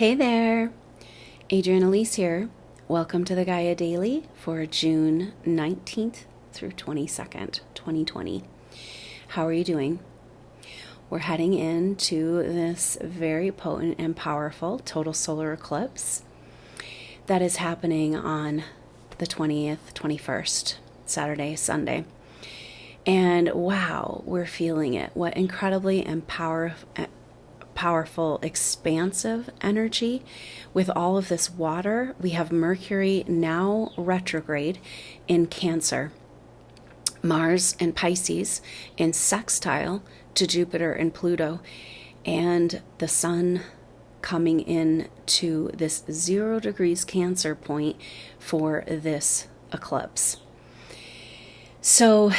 Hey there, Adrienne Elise here. Welcome to the Gaia Daily for June 19th through 22nd, 2020. How are you doing? We're heading into this very potent and powerful total solar eclipse that is happening on the 20th, 21st, Saturday, Sunday. And wow, we're feeling it. What incredibly powerful, expansive energy with all of this water. We have Mercury now retrograde in Cancer, Mars and Pisces in sextile to Jupiter and Pluto, and the Sun coming in to this 0 degrees Cancer point for this eclipse. So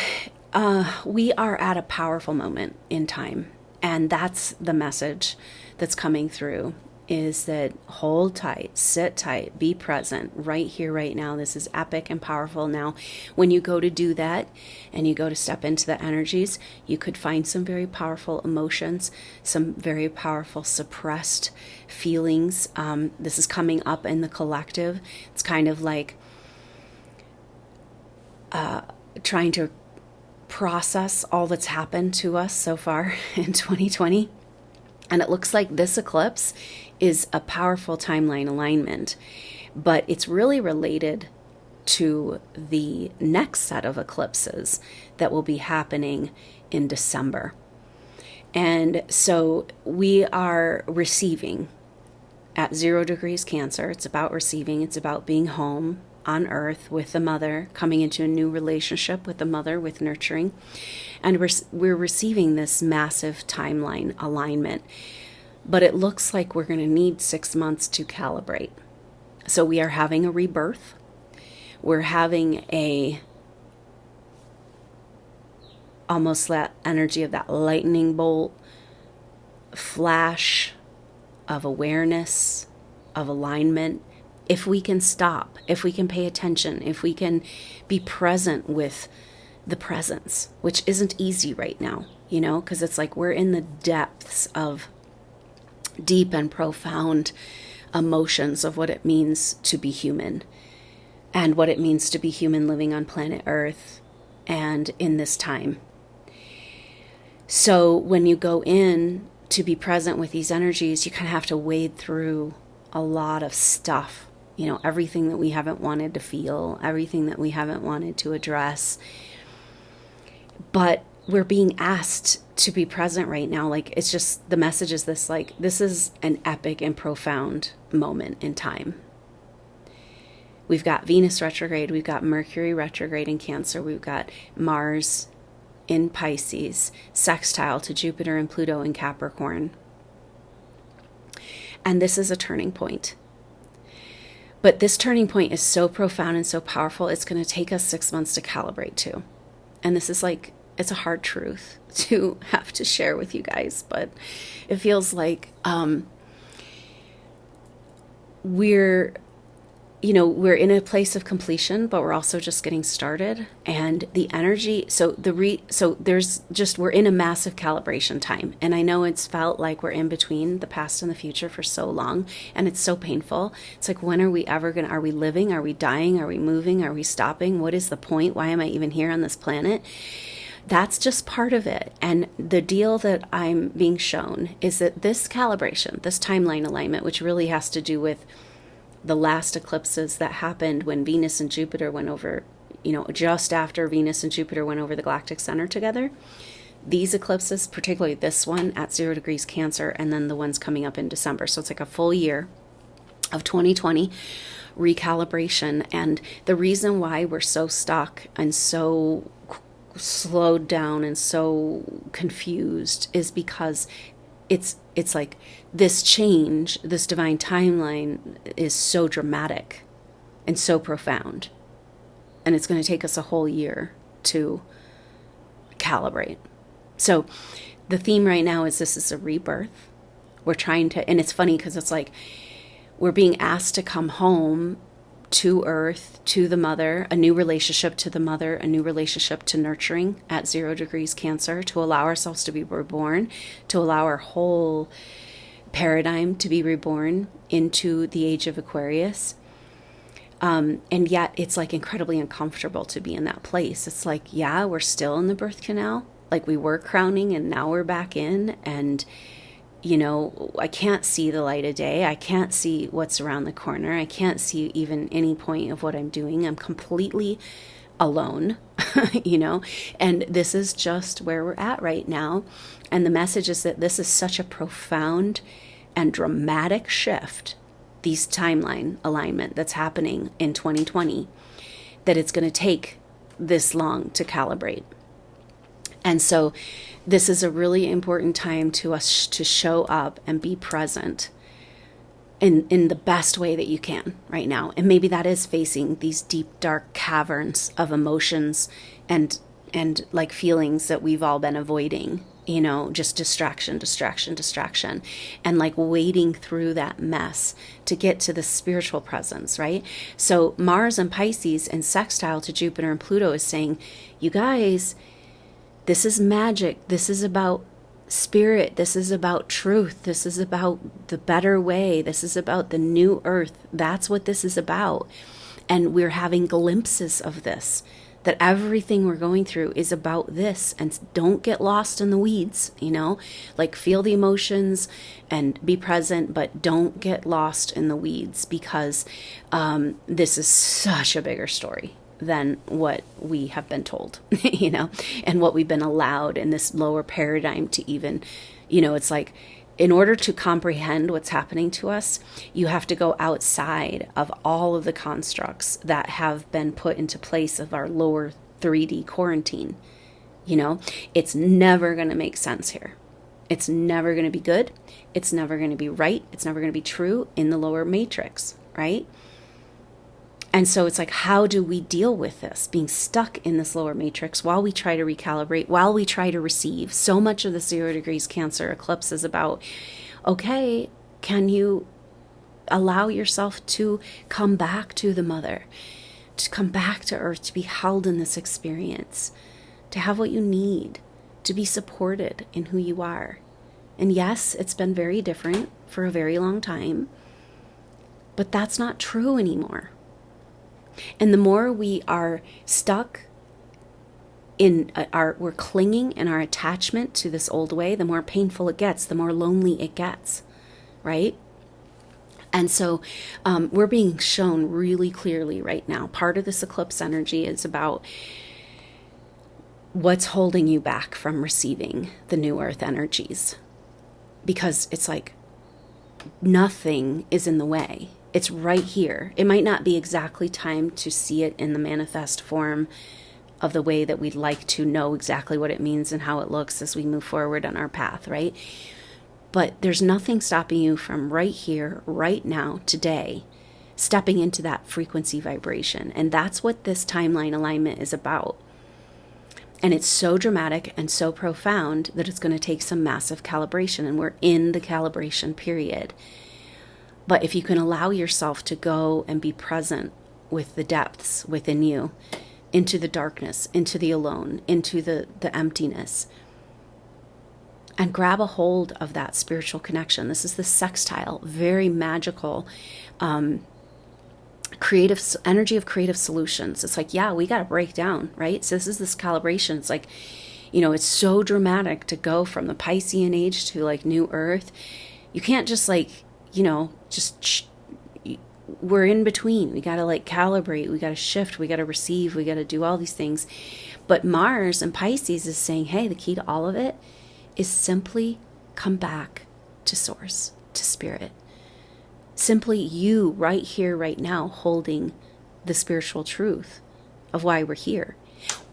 we are at a powerful moment in time. And that's the message that's coming through, is that hold tight, sit tight, be present right here, right now. This is epic and powerful. Now, when you go to do that and you go to step into the energies, you could find some very powerful emotions, some very powerful suppressed feelings. This is coming up in the collective. It's kind of like trying to process all that's happened to us so far in 2020. And it looks like this eclipse is a powerful timeline alignment, but it's really related to the next set of eclipses that will be happening in December. And so we are receiving at 0 degrees Cancer. It's about receiving, it's about being home on earth with the mother, coming into a new relationship with the mother, with nurturing. And we're receiving this massive timeline alignment. But it looks like we're going to need 6 months to calibrate. So we are having a rebirth. We're having almost that energy of that lightning bolt, flash of awareness, of alignment. If we can stop, if we can pay attention, if we can be present with the presence, which isn't easy right now, because it's like we're in the depths of deep and profound emotions of what it means to be human and what it means to be human living on planet Earth and in this time. So when you go in to be present with these energies, you kind of have to wade through a lot of stuff. Everything that we haven't wanted to feel, everything that we haven't wanted to address. But we're being asked to be present right now. Like, it's just, the message is this, like, this is an epic and profound moment in time. We've got Venus retrograde, we've got Mercury retrograde in Cancer, we've got Mars in Pisces, sextile to Jupiter and Pluto in Capricorn. And this is a turning point. But this turning point is so profound and so powerful, it's going to take us 6 months to calibrate to. And this is like, it's a hard truth to have to share with you guys, but it feels like we're in a place of completion, but we're also just getting started. And the energy, we're in a massive calibration time. And I know it's felt like we're in between the past and the future for so long, and it's so painful. It's like, when are we ever are we living? Are we dying? Are we moving? Are we stopping? What is the point? Why am I even here on this planet? That's just part of it. And the deal that I'm being shown is that this calibration, this timeline alignment, which really has to do with the last eclipses that happened when Venus and Jupiter went over, just after Venus and Jupiter went over the galactic center together. These eclipses, particularly this one at 0 degrees Cancer, and then the ones coming up in December. So it's like a full year of 2020 recalibration. And the reason why we're so stuck and so slowed down and so confused is because it's like this change, this divine timeline is so dramatic and so profound. And it's going to take us a whole year to calibrate. So the theme right now is this is a rebirth. We're trying to, and it's funny because it's like we're being asked to come home to Earth, to the mother, a new relationship to the mother, a new relationship to nurturing at 0 degrees Cancer, to allow ourselves to be reborn, to allow our whole paradigm to be reborn into the age of Aquarius. And yet it's like incredibly uncomfortable to be in that place. It's like, yeah, we're still in the birth canal. Like we were crowning and now we're back in. And, you know, I can't see the light of day. I can't see what's around the corner. I can't see even any point of what I'm doing. I'm completely alone, you know, and this is just where we're at right now. And the message is that this is such a profound and dramatic shift, these timeline alignment that's happening in 2020, that it's going to take this long to calibrate. And so this is a really important time to us to show up and be present in the best way that you can right now. And maybe that is facing these deep, dark caverns of emotions and like feelings that we've all been avoiding, you know, just distraction, and like wading through that mess to get to the spiritual presence, right? So Mars and Pisces in sextile to Jupiter and Pluto is saying, you guys, this is magic. This is about spirit. This is about truth. This is about the better way. This is about the new earth. That's what this is about. And we're having glimpses of this, that everything we're going through is about this. And don't get lost in the weeds, you know, like feel the emotions and be present, but don't get lost in the weeds, because this is such a bigger story than what we have been told, you know, and what we've been allowed in this lower paradigm to even, you know, it's like, in order to comprehend what's happening to us, you have to go outside of all of the constructs that have been put into place of our lower 3D quarantine. You know, it's never going to make sense here. It's never going to be good. It's never going to be right. It's never going to be true in the lower matrix, right? And so it's like, how do we deal with this, being stuck in this lower matrix while we try to recalibrate, while we try to receive? So much of the 0 degrees Cancer eclipse is about, okay, can you allow yourself to come back to the mother, to come back to earth, to be held in this experience, to have what you need, to be supported in who you are. And yes, it's been very different for a very long time, but that's not true anymore. And the more we are stuck in we're clinging in our attachment to this old way, the more painful it gets, the more lonely it gets, right? And so we're being shown really clearly right now. Part of this eclipse energy is about what's holding you back from receiving the new earth energies. Because it's like nothing is in the way. It's right here. It might not be exactly time to see it in the manifest form of the way that we'd like to know exactly what it means and how it looks as we move forward on our path, right? But there's nothing stopping you from right here, right now, today, stepping into that frequency vibration. And that's what this timeline alignment is about. And it's so dramatic and so profound that it's going to take some massive calibration. And we're in the calibration period. But if you can allow yourself to go and be present with the depths within you, into the darkness, into the alone, into the emptiness, and grab a hold of that spiritual connection. This is the sextile, very magical, creative energy of creative solutions. It's like, yeah, we got to break down, right? So this is this calibration. It's like, you know, it's so dramatic to go from the Piscean age to like new earth. You can't just like, you know, we're in between. We got to like calibrate. We got to shift. We got to receive. We got to do all these things. But Mars and Pisces is saying, hey, the key to all of it is simply come back to source, to spirit. Simply you right here, right now, holding the spiritual truth of why we're here.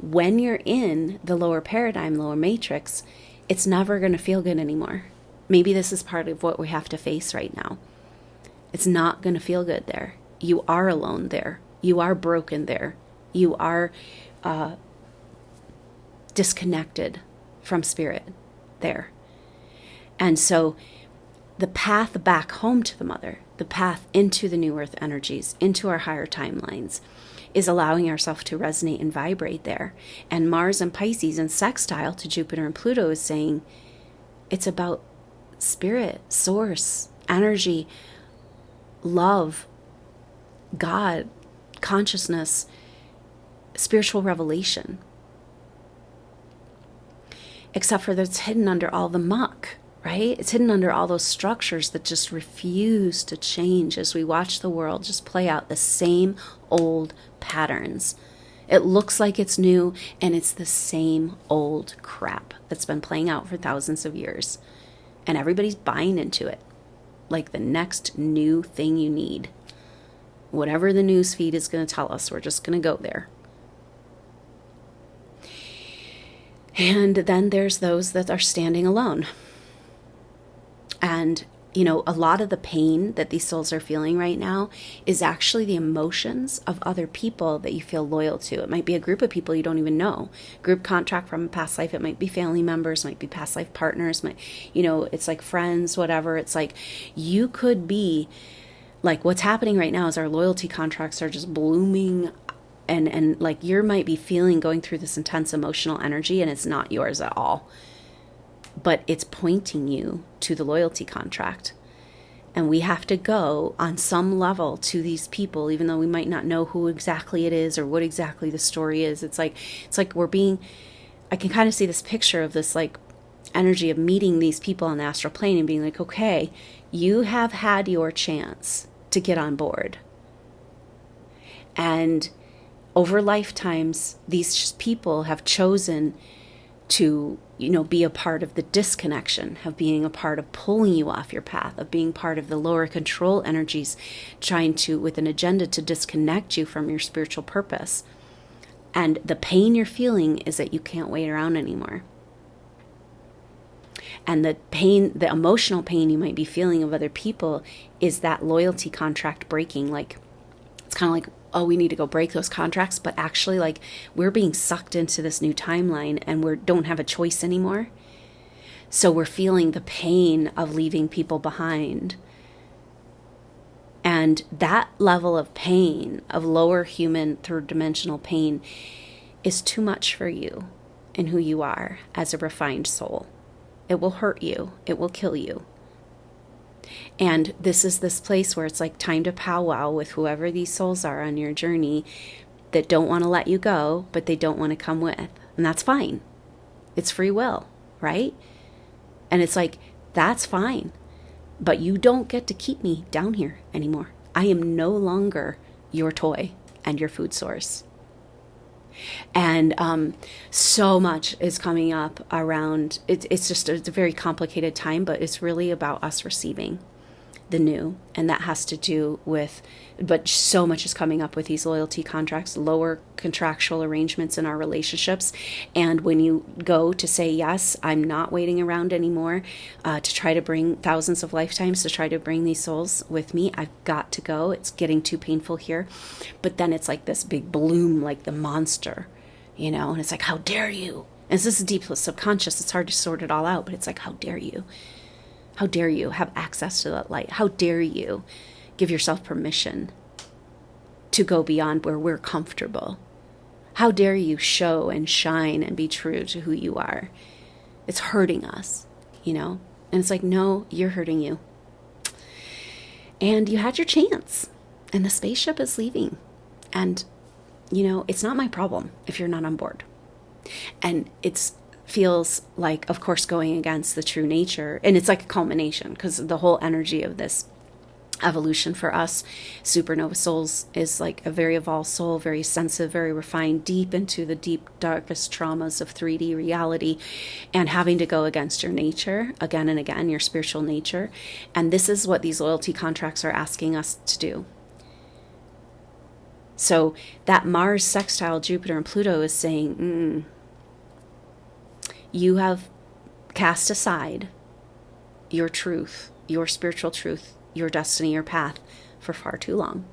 When you're in the lower paradigm, lower matrix, it's never going to feel good anymore. Maybe this is part of what we have to face right now. It's not going to feel good there. You are alone there. You are broken there. You are disconnected from spirit there. And so the path back home to the mother, the path into the new earth energies, into our higher timelines, is allowing ourselves to resonate and vibrate there. And Mars and Pisces in sextile to Jupiter and Pluto is saying it's about spirit, source, energy, love, God, consciousness, spiritual revelation. Except for that it's hidden under all the muck, right? It's hidden under all those structures that just refuse to change as we watch the world just play out the same old patterns. It looks like it's new, and it's the same old crap that's been playing out for thousands of years. And everybody's buying into it like the next new thing you need. Whatever the news feed is going to tell us, we're just going to go there. And then there's those that are standing alone. And, you know, a lot of the pain that these souls are feeling right now is actually the emotions of other people that you feel loyal to. It might be a group of people you don't even know. Group contract from a past life. It might be family members, might be past life partners, it's like friends, whatever. It's like you could be like, what's happening right now is our loyalty contracts are just blooming. And like you might be going through this intense emotional energy, and it's not yours at all. But it's pointing you to the loyalty contract. And we have to go on some level to these people, even though we might not know who exactly it is or what exactly the story is. It's like I can kind of see this picture of this like energy of meeting these people on the astral plane and being like, okay, you have had your chance to get on board. And over lifetimes, these people have chosen to, be a part of the disconnection, of being a part of pulling you off your path, of being part of the lower control energies, trying to, with an agenda to disconnect you from your spiritual purpose. And the pain you're feeling is that you can't wait around anymore. And the pain, the emotional pain you might be feeling of other people is that loyalty contract breaking. Like, it's kind of like, oh, we need to go break those contracts. But actually, like, we're being sucked into this new timeline and we don't have a choice anymore. So we're feeling the pain of leaving people behind. And that level of pain, of lower human, third dimensional pain, is too much for you and who you are as a refined soul. It will hurt you. It will kill you. And this is this place where it's like time to powwow with whoever these souls are on your journey that don't want to let you go, but they don't want to come with. And that's fine. It's free will, right? And it's like, that's fine. But you don't get to keep me down here anymore. I am no longer your toy and your food source. And so much is coming up around, it's a very complicated time, but it's really about us receiving the new. And that has to do with, but so much is coming up with these loyalty contracts, lower contractual arrangements in our relationships. And when you go to say, yes, I'm not waiting around anymore to try to bring thousands of lifetimes, to try to bring these souls with me, I've got to go. It's getting too painful here. But then it's like this big bloom, like the monster, and it's like, how dare you? And this is deep subconscious. It's hard to sort it all out, but it's like, how dare you? How dare you have access to that light? How dare you give yourself permission to go beyond where we're comfortable? How dare you show and shine and be true to who you are? It's hurting us, And it's like, no, you're hurting you. And you had your chance. And the spaceship is leaving. And, it's not my problem if you're not on board. And it feels like, of course, going against the true nature. And it's like a culmination, because the whole energy of this evolution for us, Supernova Souls, is like a very evolved soul, very sensitive, very refined, deep into the deep, darkest traumas of 3D reality, and having to go against your nature again and again, your spiritual nature. And this is what these loyalty contracts are asking us to do. So that Mars sextile Jupiter and Pluto is saying, you have cast aside your truth, your spiritual truth, your destiny, your path for far too long.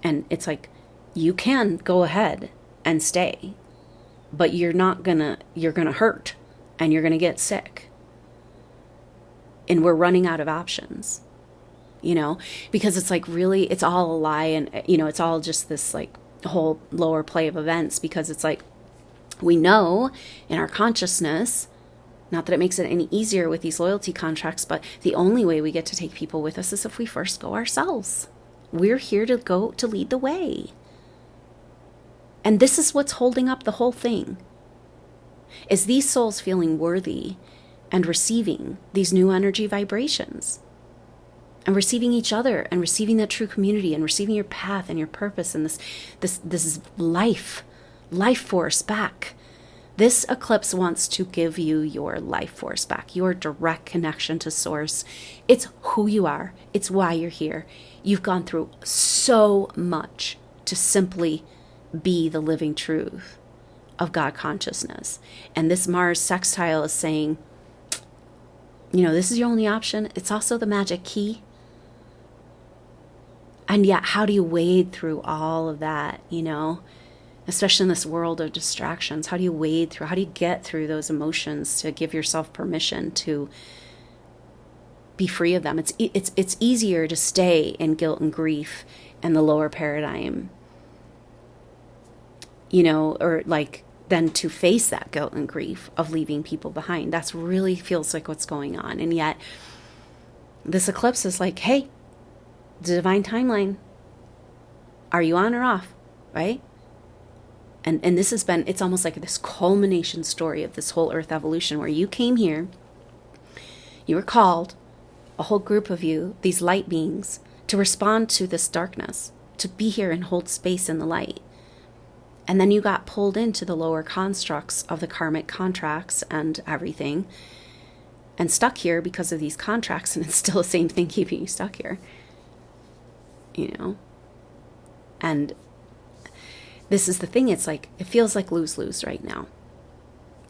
And it's like, you can go ahead and stay, but you're gonna hurt and you're gonna get sick. And we're running out of options, because it's like, really, it's all a lie. And, it's all just this like whole lower play of events, because it's like, we know in our consciousness Not that it makes it any easier with these loyalty contracts, but the only way we get to take people with us is if we first go ourselves. We're here to go to lead the way. And this is what's holding up the whole thing. Is these souls feeling worthy and receiving these new energy vibrations, and receiving each other, and receiving that true community, and receiving your path and your purpose, and this life force back. This eclipse wants to give you your life force back, your direct connection to source. It's who you are. It's why you're here. You've gone through so much to simply be the living truth of God consciousness. And this Mars sextile is saying, this is your only option. It's also the magic key. And yet, how do you wade through all of that, especially in this world of distractions? How do you wade through, how do you get through those emotions to give yourself permission to be free of them? It's easier to stay in guilt and grief and the lower paradigm, than to face that guilt and grief of leaving people behind. That's really feels like what's going on. And yet this eclipse is like, hey, the divine timeline, are you on or off? Right? And this has been, it's almost like this culmination story of this whole earth evolution, where you came here, you were called, a whole group of you, these light beings, to respond to this darkness, to be here and hold space in the light. And then you got pulled into the lower constructs of the karmic contracts and everything, and stuck here because of these contracts, and it's still the same thing keeping you stuck here. And this is the thing, it's like, it feels like lose-lose right now.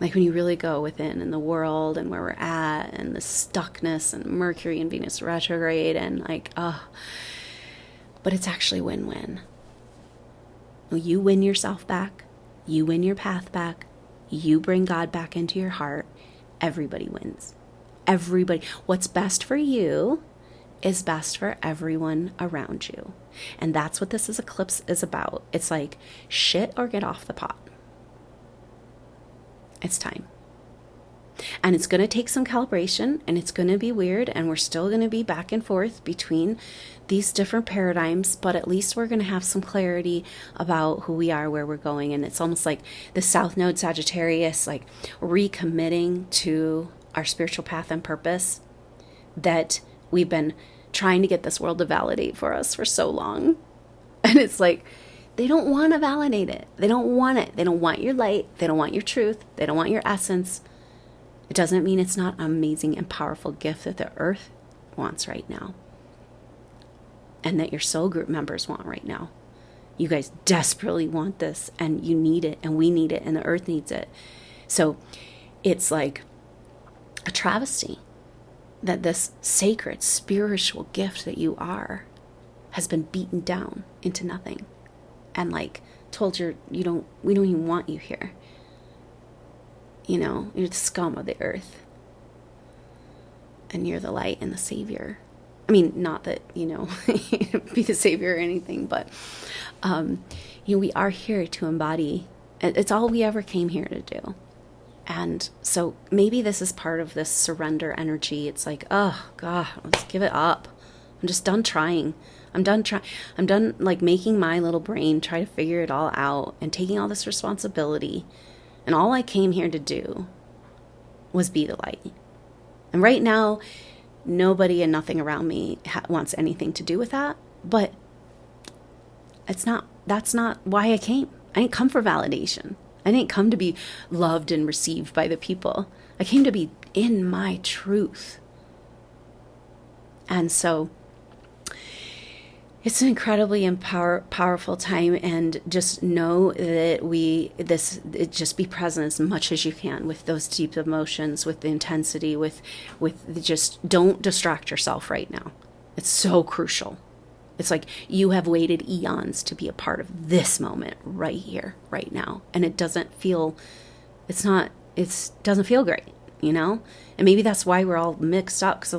Like when you really go within in the world and where we're at, and the stuckness, and Mercury and Venus retrograde, and but it's actually win-win. You win yourself back, you win your path back, you bring God back into your heart, everybody wins. Everybody. What's best for you is best for everyone around you. And that's what this eclipse is about. It's like, shit or get off the pot. It's time. And it's going to take some calibration, and it's going to be weird, and we're still going to be back and forth between these different paradigms, but at least we're going to have some clarity about who we are, where we're going. And it's almost like the South Node Sagittarius, like recommitting to our spiritual path and purpose that we've been trying to get this world to validate for us for so long. And it's like, they don't want to validate it. They don't want it. They don't want your light. They don't want your truth. They don't want your essence. It doesn't mean it's not an amazing and powerful gift that the earth wants right now, and that your soul group members want right now. You guys desperately want this, and you need it, and we need it, and the earth needs it. So it's like a travesty that this sacred spiritual gift that you are has been beaten down into nothing, and told we don't even want you here. You're the scum of the earth, and you're the light and the savior. I mean, not that, be the savior or anything, but, we are here to embody. It's all we ever came here to do. And so maybe this is part of this surrender energy. It's like, oh God, let's give it up. I'm just done trying. I'm done making my little brain try to figure it all out and taking all this responsibility. And all I came here to do was be the light. And right now, nobody and nothing around me wants anything to do with that. But that's not why I came. I didn't come for validation. I didn't come to be loved and received by the people. I came to be in my truth. And so it's an incredibly powerful time, and just know that just be present as much as you can with those deep emotions, with the intensity, with just don't distract yourself right now. It's so crucial. It's like you have waited eons to be a part of this moment right here, right now. And it doesn't feel great, And maybe that's why we're all mixed up, because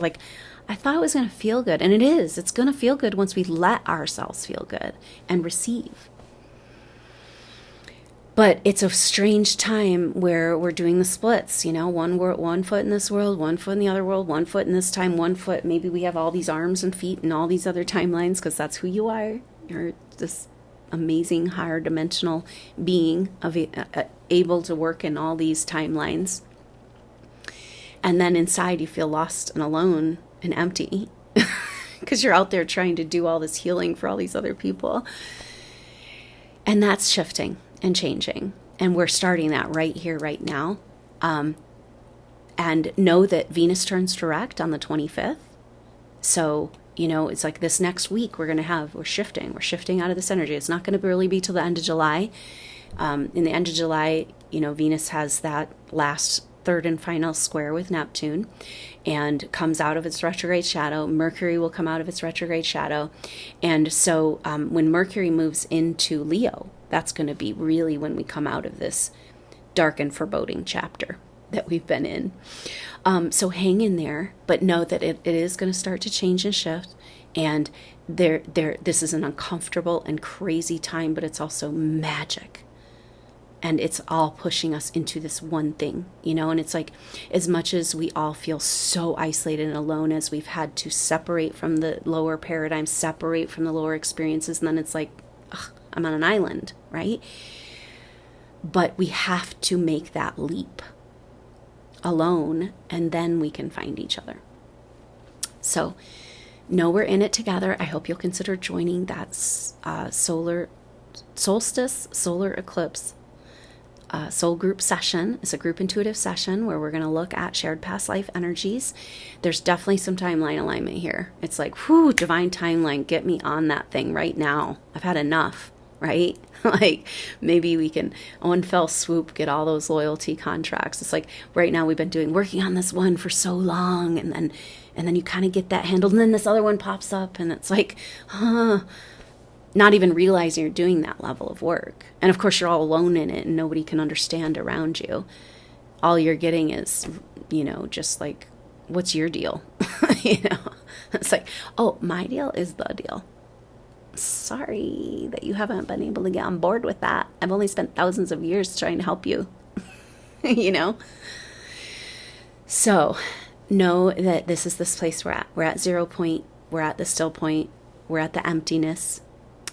I thought it was going to feel good. And it is. It's going to feel good once we let ourselves feel good and receive. But it's a strange time where we're doing the splits, one foot in this world, one foot in the other world, one foot in this time, one foot. Maybe we have all these arms and feet and all these other timelines because that's who you are. You're this amazing higher dimensional being able to work in all these timelines. And then inside you feel lost and alone and empty because you're out there trying to do all this healing for all these other people. And that's shifting and changing. And we're starting that right here, right now. And know that Venus turns direct on the 25th. So, it's like this next week we're shifting out of this energy. It's not going to really be till the end of July. In the end of July, Venus has that last third and final square with Neptune and comes out of its retrograde shadow. Mercury will come out of its retrograde shadow. And so when Mercury moves into Leo, that's going to be really when we come out of this dark and foreboding chapter that we've been in. So hang in there, but know that it is going to start to change and shift. And this is an uncomfortable and crazy time, but it's also magic. And it's all pushing us into this one thing, and it's like, as much as we all feel so isolated and alone as we've had to separate from the lower paradigm, separate from the lower experiences, and then it's like, ugh, I'm on an island, right? But we have to make that leap alone, and then we can find each other. So know we're in it together. I hope you'll consider joining that Solstice Solar Eclipse soul group session. It's a group intuitive session where we're going to look at shared past life energies. There's definitely some timeline alignment here. It's like, whoo, divine timeline, get me on that thing right now. I've had enough, right? Like maybe we can, one fell swoop, get all those loyalty contracts. It's like right now we've been working on this one for so long, and then you kind of get that handled, and then this other one pops up, and it's like, not even realizing you're doing that level of work. And of course, you're all alone in it and nobody can understand around you. All you're getting is, just like, what's your deal? It's like, oh, my deal is the deal. Sorry that you haven't been able to get on board with that. I've only spent thousands of years trying to help you, So know that this is this place we're at. We're at 0 point. We're at the still point. We're at the emptiness.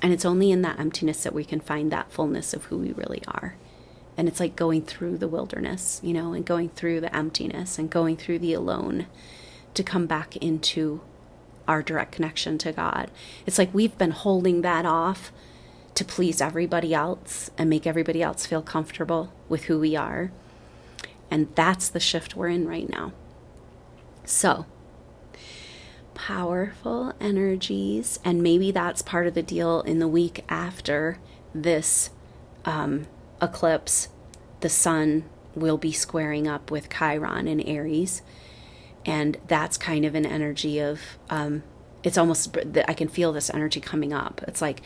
And it's only in that emptiness that we can find that fullness of who we really are. And it's like going through the wilderness, and going through the emptiness and going through the alone to come back into our direct connection to God. It's like we've been holding that off to please everybody else and make everybody else feel comfortable with who we are. And that's the shift we're in right now. So, powerful energies, and maybe that's part of the deal in the week after this eclipse. The sun will be squaring up with Chiron in Aries, and that's kind of an energy of it's almost, I can feel this energy coming up. It's like,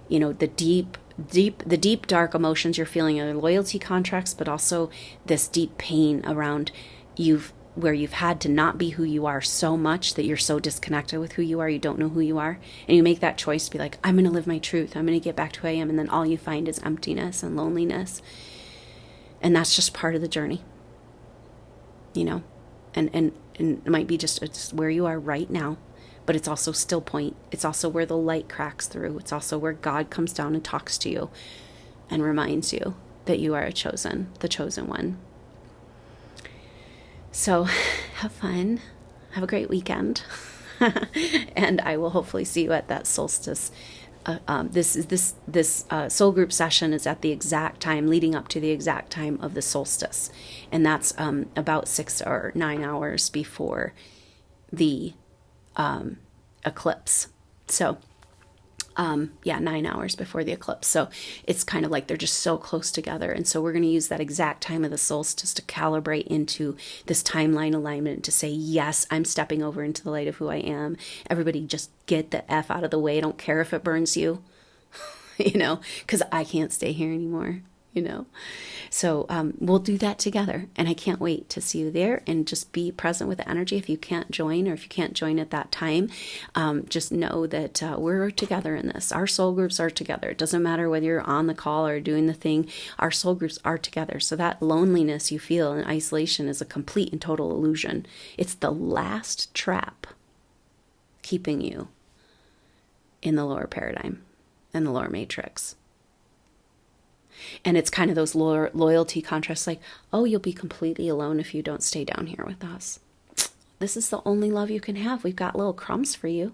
the deep dark emotions you're feeling are loyalty contracts, but also this deep pain around where you've had to not be who you are so much that you're so disconnected with who you are, you don't know who you are. And you make that choice to be like, I'm going to live my truth. I'm going to get back to who I am. And then all you find is emptiness and loneliness. And that's just part of the journey, and it might be just where you are right now, but it's also still point. It's also where the light cracks through. It's also where God comes down and talks to you and reminds you that you are the chosen one. So have fun. Have a great weekend. And I will hopefully see you at that solstice. This soul group session is at the exact time, leading up to the exact time of the solstice. And that's about 6 or 9 hours before the eclipse. So 9 hours before the eclipse. So it's kind of like they're just so close together. And so we're going to use that exact time of the solstice to calibrate into this timeline alignment to say, yes, I'm stepping over into the light of who I am. Everybody just get the F out of the way. I don't care if it burns you, because I can't stay here anymore. you know? So we'll do that together. And I can't wait to see you there, and just be present with the energy. If you can't join, or if you can't join at that time, just know that we're together in this. Our soul groups are together. It doesn't matter whether you're on the call or doing the thing. Our soul groups are together. So that loneliness you feel in isolation is a complete and total illusion. It's the last trap keeping you in the lower paradigm and the lower matrix. And it's kind of those loyalty contrasts, like, oh, you'll be completely alone if you don't stay down here with us. This is the only love you can have. We've got little crumbs for you.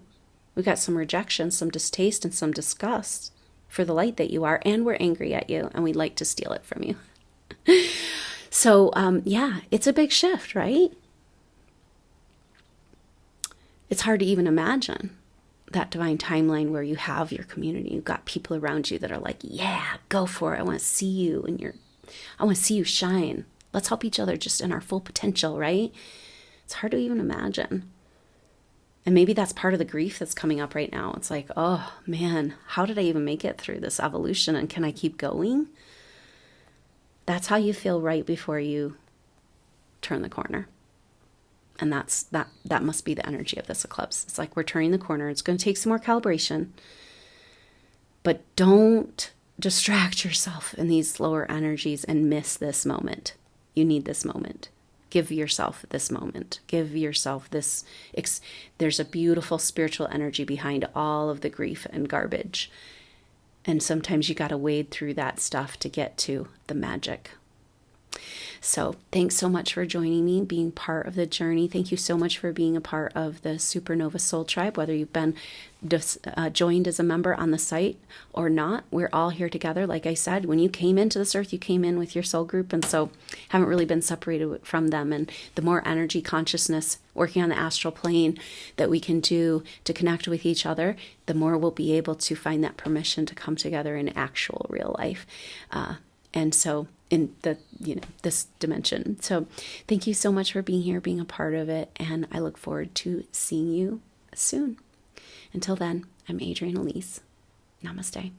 We've got some rejection, some distaste, and some disgust for the light that you are. And we're angry at you, and we'd like to steal it from you. So, yeah, it's a big shift, right? It's hard to even imagine that divine timeline where you have your community. You've got people around you that are like, yeah, go for it. I want to see you, and I want to see you shine. Let's help each other just in our full potential, right? It's hard to even imagine. And maybe that's part of the grief that's coming up right now. It's like, oh man, how did I even make it through this evolution? And can I keep going? That's how you feel right before you turn the corner. And that must be the energy of this eclipse. It's like we're turning the corner. It's going to take some more calibration. But don't distract yourself in these lower energies and miss this moment. You need this moment. Give yourself this moment. Give yourself this. There's a beautiful spiritual energy behind all of the grief and garbage. And sometimes you got to wade through that stuff to get to the magic. So thanks so much for joining me, being part of the journey. Thank you so much for being a part of the Supernova Soul Tribe, whether you've been joined as a member on the site or not. We're all here together. Like I said, when you came into this earth, you came in with your soul group, and so haven't really been separated from them. And the more energy consciousness working on the astral plane that we can do to connect with each other, the more we'll be able to find that permission to come together in actual real life. And so in the, this dimension. So thank you so much for being here, being a part of it. And I look forward to seeing you soon. Until then, I'm Adrienne Elise. Namaste.